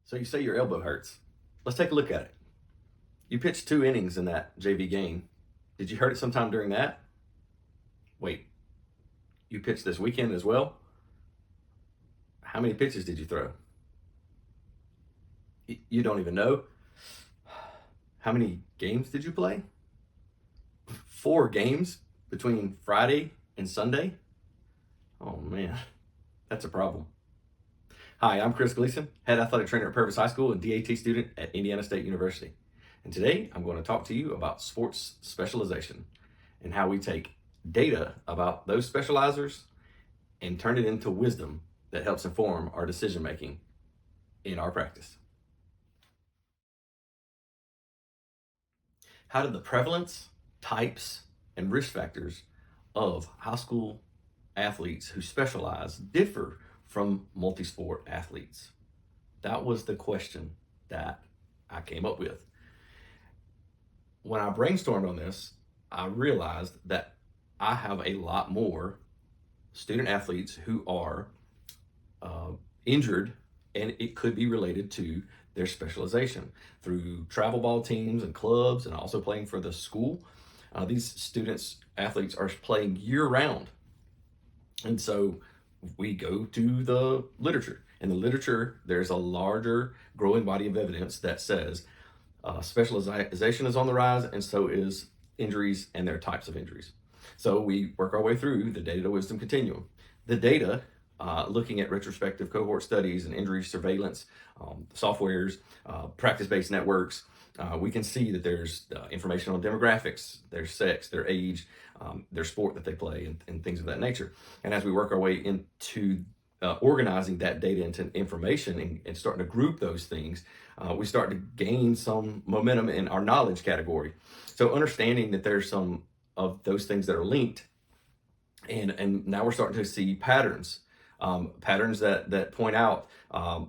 So you say your elbow hurts. Let's take a look at it. You pitched 2 innings in that JV game. Did you hurt it sometime during that? Wait, you pitched this weekend as well? How many pitches did you throw? You don't even know? How many games did you play? 4 games between Friday and Sunday? Oh man, that's a problem. Hi, I'm Chris Gleason, head athletic trainer at Purvis High School and DAT student at Indiana State University. And today I'm going to talk to you about sports specialization and how we take data about those specializers and turn it into wisdom that helps inform our decision making in our practice. How do the prevalence, types, and risk factors of high school athletes who specialize differ from multi-sport athletes? That was the question that I came up with. When I brainstormed on this, I realized that I have a lot more student athletes who are injured, and it could be related to their specialization through travel ball teams and clubs, and also playing for the school. These students, athletes, are playing year round. And so we go to the literature. In the literature, there's a larger growing body of evidence that says specialization is on the rise, and so is injuries and their types of injuries. So we work our way through the data wisdom continuum. The data, looking at retrospective cohort studies and injury surveillance softwares, practice-based networks, we can see that there's information on demographics, their sex, their age, their sport that they play, and things of that nature. And as we work our way into organizing that data into information and starting to group those things, we start to gain some momentum in our knowledge category. So understanding that there's some of those things that are linked, and now we're starting to see patterns. Patterns that point out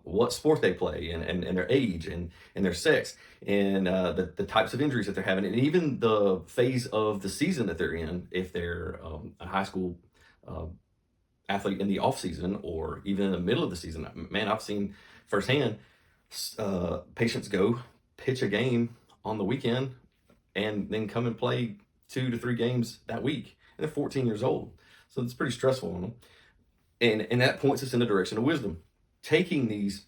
what sport they play and their age and their sex and the types of injuries that they're having, and even the phase of the season that they're in, if they're a high school athlete in the off season or even in the middle of the season. Man, I've seen firsthand patients go pitch a game on the weekend and then come and play 2 to 3 games that week. And they're 14 years old. So it's pretty stressful on them. And that points us in the direction of wisdom. Taking these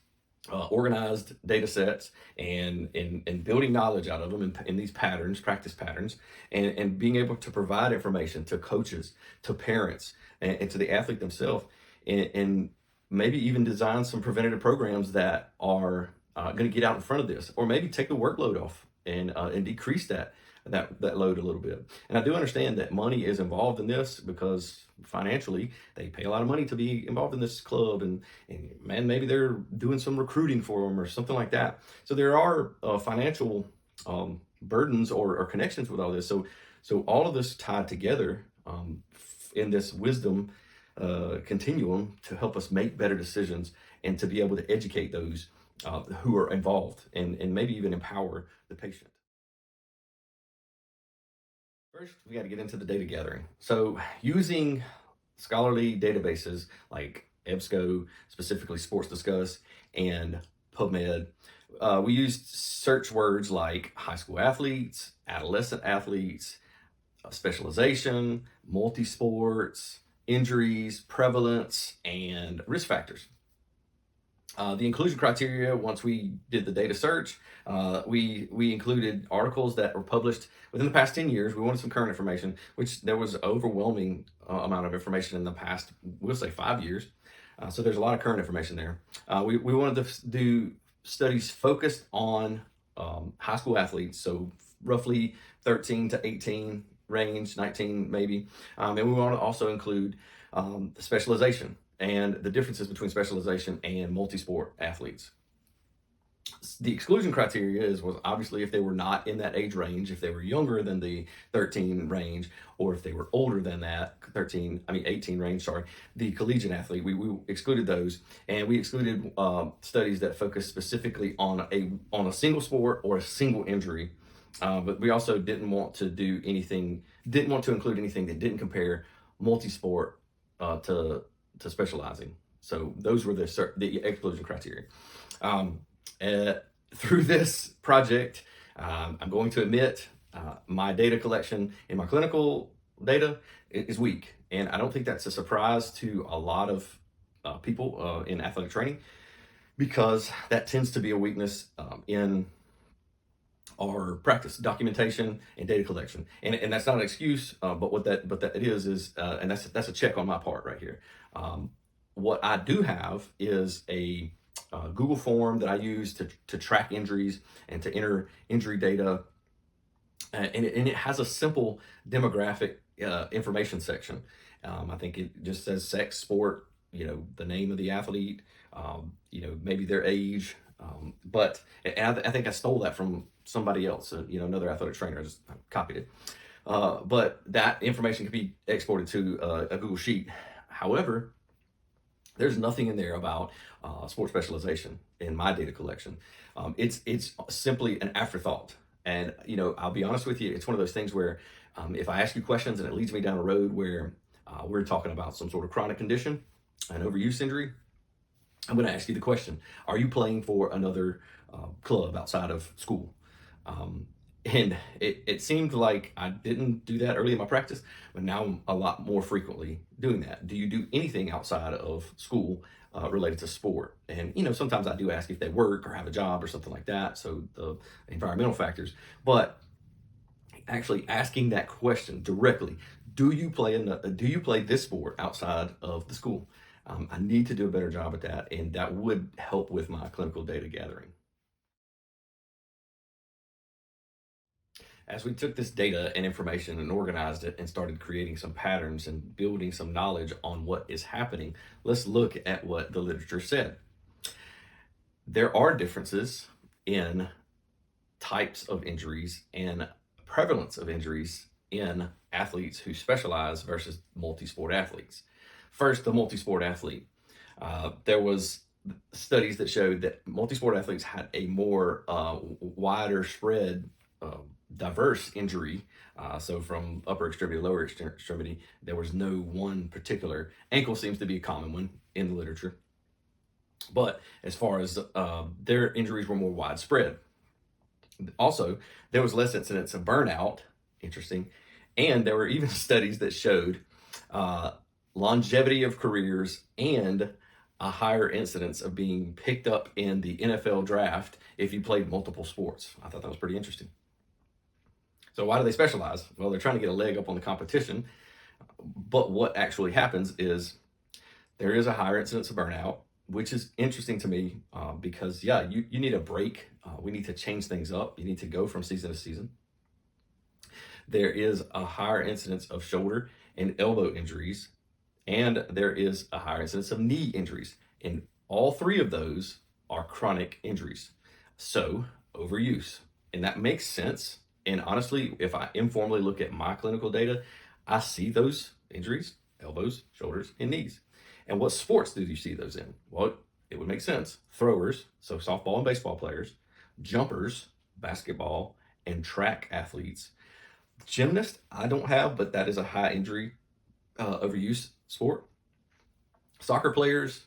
organized data sets and building knowledge out of them in these patterns, practice patterns, and being able to provide information to coaches, to parents, and to the athlete themselves, and maybe even design some preventative programs that are going to get out in front of this, or maybe take the workload off and decrease that load a little bit. And I do understand that money is involved in this because financially they pay a lot of money to be involved in this club, and man, maybe they're doing some recruiting for them or something like that. So there are financial burdens or connections with all this. So all of this tied together in this wisdom continuum to help us make better decisions and to be able to educate those who are involved and maybe even empower the patient. First, we got to get into the data gathering. So using scholarly databases like EBSCO, specifically Sports Discuss, and PubMed, we used search words like high school athletes, adolescent athletes, specialization, multi-sports, injuries, prevalence, and risk factors. The inclusion criteria, once we did the data search, we included articles that were published within the past 10 years. We wanted some current information, which there was overwhelming amount of information in the past, we'll say 5 years. So there's a lot of current information there. We wanted to do studies focused on high school athletes, so roughly 13 to 18 range, 19 maybe. And we want to also include specialization and the differences between specialization and multi-sport athletes. The exclusion criteria was obviously if they were not in that age range, if they were younger than the 13 range, or if they were older than that 18 range, the collegiate athlete, we excluded those. And we excluded studies that focused specifically on a single sport or a single injury. But we also didn't want to include anything that didn't compare multi-sport to specializing. So those were the exclusion criteria. Uh, Through this project, I'm going to admit my data collection in my clinical data is weak. And I don't think that's a surprise to a lot of people in athletic training, because that tends to be a weakness in our practice documentation and data collection. And that's not an excuse, but what that it is and that's a check on my part right here. um, what I do have is a Google form that I use to track injuries and to enter injury data, and it has a simple demographic information section. I think it just says sex, sport, the name of the athlete, maybe their age. But and I think I stole that from somebody else, another athletic trainer. I just copied it. But that information can be exported to a Google Sheet. However, there's nothing in there about sport specialization in my data collection. It's simply an afterthought. And I'll be honest with you, it's one of those things where if I ask you questions and it leads me down a road where we're talking about some sort of chronic condition, an overuse injury, I'm going to ask you the question: are you playing for another club outside of school? And it seemed like I didn't do that early in my practice, but now I'm a lot more frequently doing that. Do you do anything outside of school related to sport? And sometimes I do ask if they work or have a job or something like that, so the environmental factors. But actually asking that question directly: do you play this sport outside of the school? I need to do a better job at that, and that would help with my clinical data gathering. As we took this data and information and organized it and started creating some patterns and building some knowledge on what is happening, let's look at what the literature said. There are differences in types of injuries and prevalence of injuries in athletes who specialize versus multi-sport athletes. First, the multi-sport athlete. There was studies that showed that multi-sport athletes had a more wider spread, diverse injury. So from upper extremity to lower extremity, there was no one particular. Ankle seems to be a common one in the literature. But as far as their injuries were more widespread. Also, there was less incidence of burnout, interesting, and there were even studies that showed uh, longevity of careers and a higher incidence of being picked up in the NFL draft if you played multiple sports. I thought that was pretty interesting. So why do they specialize? Well, they're trying to get a leg up on the competition, but what actually happens is there is a higher incidence of burnout, which is interesting to me because, yeah, you need a break. We need to change things up. You need to go from season to season. There is a higher incidence of shoulder and elbow injuries, and there is a higher incidence of knee injuries. And all three of those are chronic injuries. So, overuse. And that makes sense. And honestly, if I informally look at my clinical data, I see those injuries: elbows, shoulders, and knees. And what sports do you see those in? Well, it would make sense. Throwers, so softball and baseball players, jumpers, basketball, and track athletes. Gymnast, I don't have, but that is a high injury overuse sport. Soccer players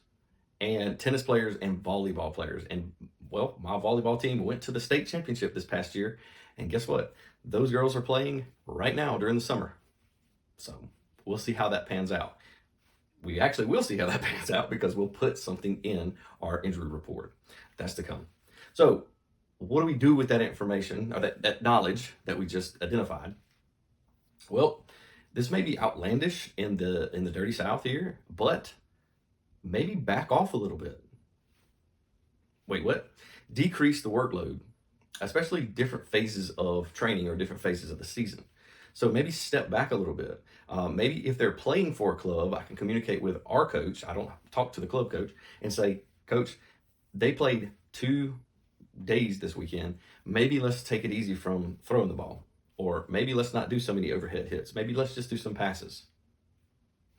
and tennis players and volleyball players. And well, my volleyball team went to the state championship this past year. And guess what? Those girls are playing right now during the summer. So we'll see how that pans out. We actually will see how that pans out because we'll put something in our injury report. That's to come. So what do we do with that information, or that knowledge that we just identified? Well, this may be outlandish in the dirty South here, but maybe back off a little bit. Wait, what? Decrease the workload, especially different phases of training or different phases of the season. So maybe step back a little bit. Maybe if they're playing for a club, I can communicate with our coach. I don't talk to the club coach and say, Coach, they played 2 days this weekend. Maybe let's take it easy from throwing the ball. Or maybe let's not do so many overhead hits. Maybe let's just do some passes.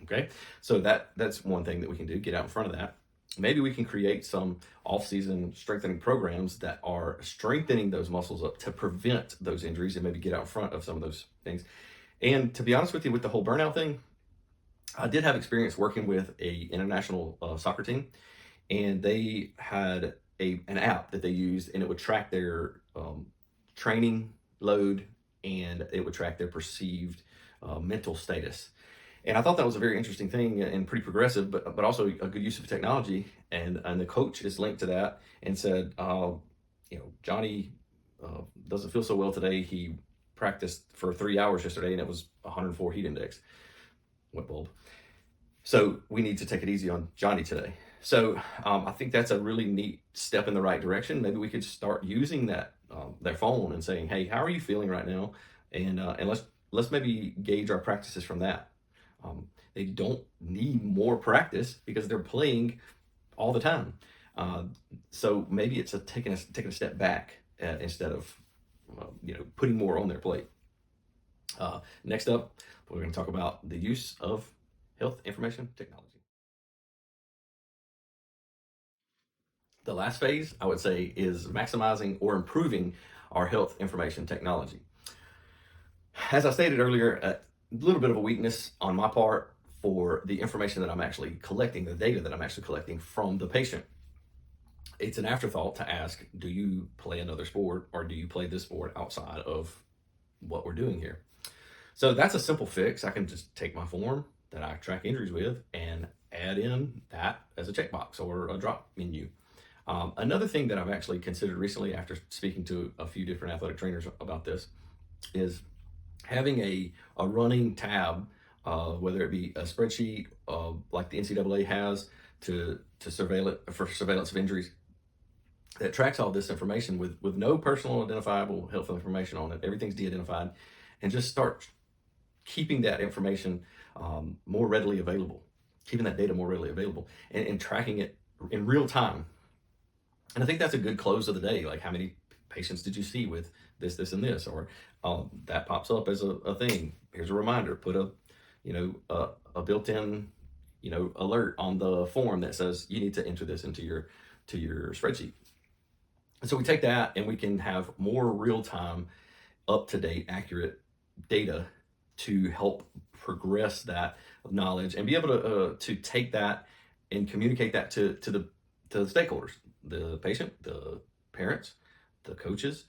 Okay, so that's one thing that we can do, get out in front of that. Maybe we can create some off-season strengthening programs that are strengthening those muscles up to prevent those injuries and maybe get out in front of some of those things. And to be honest with you, with the whole burnout thing, I did have experience working with a international soccer team, and they had an app that they used, and it would track their training load, and it would track their perceived mental status. And I thought that was a very interesting thing and pretty progressive, but also a good use of technology. And the coach is linked to that and said, Johnny doesn't feel so well today. He practiced for 3 hours yesterday, and it was 104 heat index. Wet bulb. So we need to take it easy on Johnny today. So I think that's a really neat step in the right direction. Maybe we could start using that their phone and saying, "Hey, how are you feeling right now?" And let's maybe gauge our practices from that. They don't need more practice because they're playing all the time. Uh, so maybe it's taking a step back instead of putting more on their plate. Next up, we're going to talk about the use of health information technology. The last phase, I would say, is maximizing or improving our health information technology. As I stated earlier, a little bit of a weakness on my part for the information that I'm actually collecting, the data that I'm actually collecting from the patient. It's an afterthought to ask, do you play another sport, or do you play this sport outside of what we're doing here? So that's a simple fix. I can just take my form that I track injuries with and add in that as a checkbox or a drop menu. Another thing that I've actually considered recently, after speaking to a few different athletic trainers about this, is having a running tab, whether it be a spreadsheet like the NCAA has to surveillance of injuries, that tracks all this information with no personal identifiable health information on it. Everything's de-identified, and just start keeping that information more readily available, keeping that data more readily available, and tracking it in real time. And I think that's a good close of the day. Like, how many patients did you see with this, and this? Or that pops up as a thing. Here's a reminder. Put a built-in alert on the form that says you need to enter this into your spreadsheet. And so we take that and we can have more real-time, up-to-date, accurate data to help progress that knowledge and be able to take that and communicate that to the stakeholders, the patient, the parents, the coaches,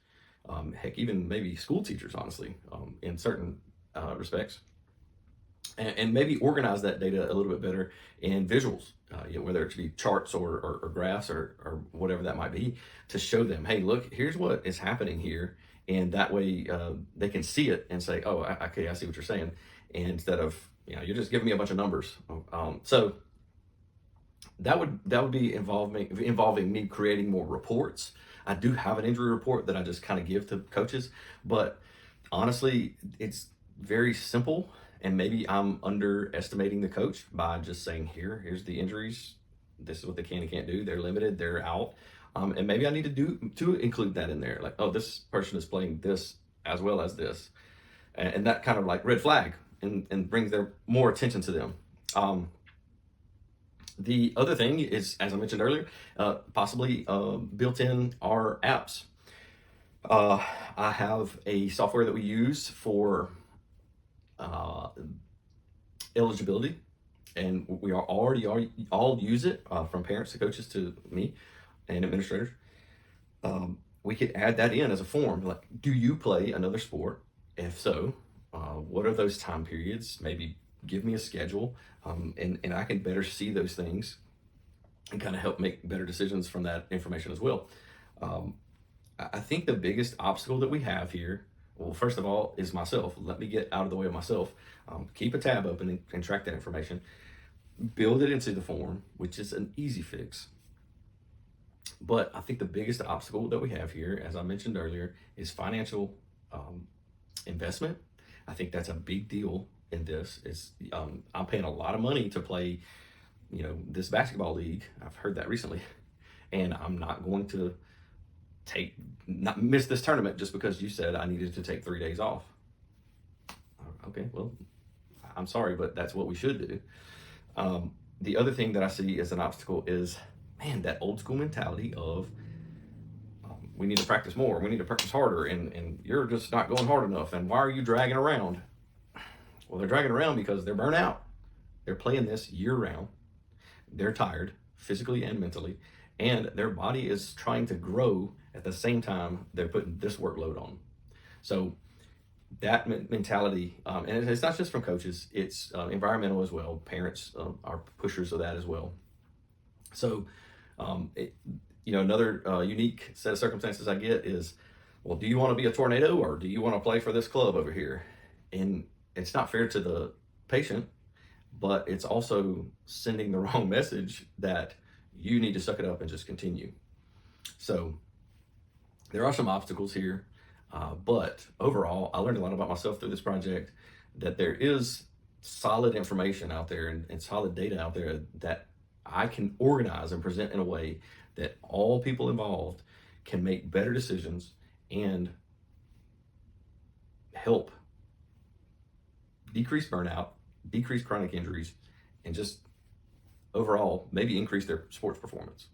heck, even maybe school teachers, honestly, in certain respects. And maybe organize that data a little bit better in visuals, whether it be charts or graphs or whatever that might be, to show them, hey, look, here's what is happening here. And that way they can see it and say, oh, okay, I see what you're saying. And instead of, you're just giving me a bunch of numbers. So that would be involving me creating more reports. I do have an injury report that I just kind of give to coaches, but honestly, it's very simple. And maybe I'm underestimating the coach by just saying, here's the injuries. This is what they can and can't do. They're limited. They're out. And maybe I need to include that in there. Like, oh, this person is playing this as well as this. And that kind of like red flag and brings their more attention to them. The other thing is, as I mentioned earlier, possibly built in our apps. I have a software that we use for eligibility, and we are already all use it, from parents to coaches to me and administrators. We could add that in as a form, like, do you play another sport? If so, what are those time periods? Maybe give me a schedule, and I can better see those things and kind of help make better decisions from that information as well. I think the biggest obstacle that we have here, well, first of all, is myself. Let me get out of the way of myself. Keep a tab open and track that information. Build it into the form, which is an easy fix. But I think the biggest obstacle that we have here, as I mentioned earlier, is financial investment. I think that's a big deal in this. I'm paying a lot of money to play, this basketball league. I've heard that recently, and I'm not going to not miss this tournament just because you said I needed to take 3 days off. Okay, well, I'm sorry, but that's what we should do. The other thing that I see as an obstacle is, man, that old school mentality of we need to practice more, we need to practice harder, and you're just not going hard enough, and why are you dragging around? Well, they're dragging around because they're burnt out. They're playing this year round. They're tired physically and mentally, and their body is trying to grow at the same time they're putting this workload on. So that mentality, and it's not just from coaches, it's environmental as well. Parents are pushers of that as well. So, it, another unique set of circumstances I get is, well, do you want to be a tornado or do you want to play for this club over here? And it's not fair to the patient, but it's also sending the wrong message that you need to suck it up and just continue. So there are some obstacles here, but overall, I learned a lot about myself through this project, that there is solid information out there and solid data out there that I can organize and present in a way that all people involved can make better decisions and help decrease burnout, decrease chronic injuries, and just overall maybe increase their sports performance.